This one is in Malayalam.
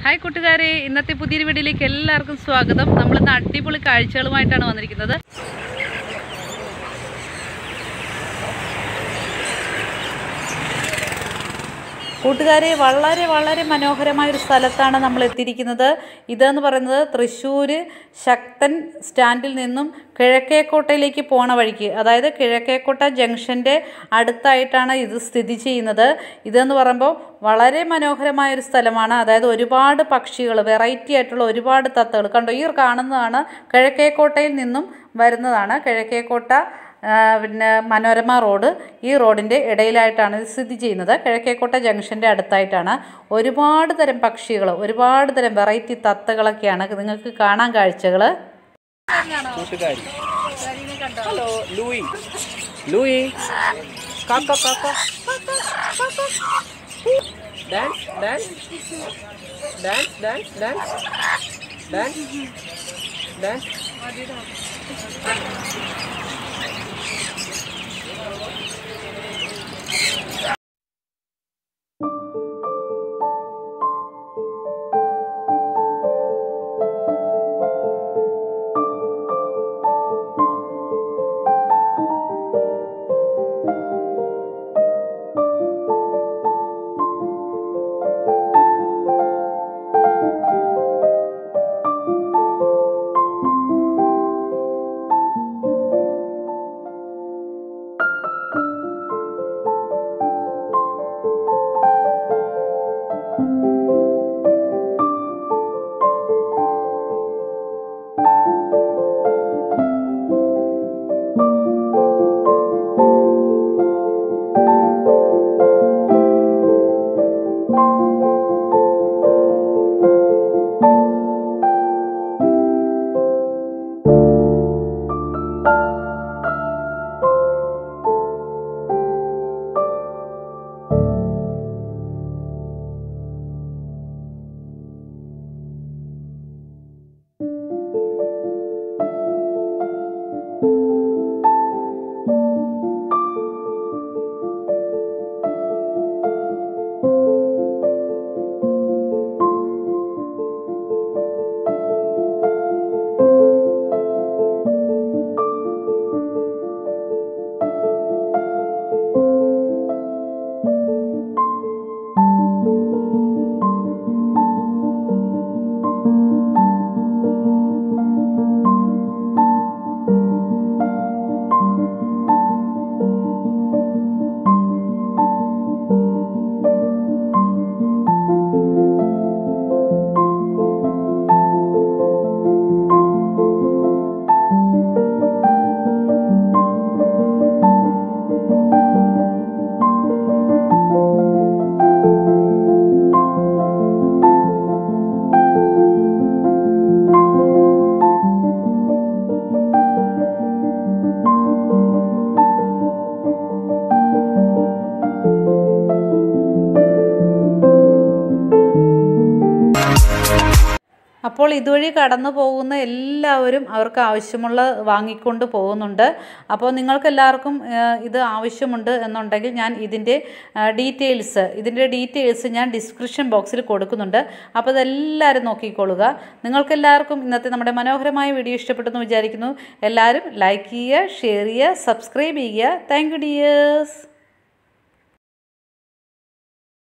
ഹായ് കൂട്ടുകാരെ, ഇന്നത്തെ പുതിയൊരു വീഡിയോയിലേക്ക് എല്ലാവർക്കും സ്വാഗതം. നമ്മളിന്ന് അടിപൊളി കാഴ്ചകളുമായിട്ടാണ് വന്നിരിക്കുന്നത്. കൂട്ടുകാരെ, വളരെ വളരെ മനോഹരമായ ഒരു സ്ഥലത്താണ് നമ്മൾ എത്തിയിരിക്കുന്നത്. ഇതെന്ന് പറയുന്നത് തൃശ്ശൂർ ശക്തൻ സ്റ്റാൻഡിൽ നിന്നും കിഴക്കേക്കോട്ടയിലേക്ക് പോണ വഴിക്ക്, അതായത് കിഴക്കേക്കോട്ട ജംഗ്ഷൻ്റെ അടുത്തായിട്ടാണ് ഇത് സ്ഥിതി ചെയ്യുന്നത്. ഇതെന്ന് പറയുമ്പോൾ വളരെ മനോഹരമായൊരു സ്ഥലമാണ്. അതായത് ഒരുപാട് പക്ഷികൾ, വെറൈറ്റി ആയിട്ടുള്ള ഒരുപാട് തത്തകൾ കണ്ടോ. ഈ കാണുന്നതാണ് കിഴക്കേക്കോട്ടയിൽ നിന്നും വരുന്നതാണ്. കിഴക്കേക്കോട്ട പിന്നെ മനോരമ റോഡ്, ഈ റോഡിൻ്റെ ഇടയിലായിട്ടാണ് ഇത് സ്ഥിതി ചെയ്യുന്നത്. കിഴക്കേക്കോട്ട ജംഗ്ഷൻ്റെ അടുത്തായിട്ടാണ്. ഒരുപാട് തരം പക്ഷികൾ, ഒരുപാട് തരം വെറൈറ്റി തത്തകളൊക്കെയാണ് നിങ്ങൾക്ക് കാണാൻ കാഴ്ചകൾ. ഹലോ ലൂയി, ലൂയി കാക്ക കാക്ക dance dance dance dance dance dance dance. അപ്പോൾ ഇതുവഴി കടന്നു പോകുന്ന എല്ലാവരും അവർക്ക് ആവശ്യമുള്ള വാങ്ങിക്കൊണ്ട് പോകുന്നുണ്ട്. അപ്പോൾ നിങ്ങൾക്കെല്ലാവർക്കും ഇത് ആവശ്യമുണ്ട് എന്നുണ്ടെങ്കിൽ ഞാൻ ഇതിൻ്റെ ഡീറ്റെയിൽസ് ഞാൻ ഡിസ്ക്രിപ്ഷൻ ബോക്സിൽ കൊടുക്കുന്നുണ്ട്. അപ്പോൾ അതെല്ലാവരും നോക്കിക്കൊള്ളുക. നിങ്ങൾക്കെല്ലാവർക്കും ഇന്നത്തെ നമ്മുടെ മനോഹരമായ വീഡിയോ ഇഷ്ടപ്പെട്ടെന്ന് വിചാരിക്കുന്നു. എല്ലാവരും ലൈക്ക് ചെയ്യുക, ഷെയർ ചെയ്യുക, സബ്സ്ക്രൈബ് ചെയ്യുക. Thank you dears.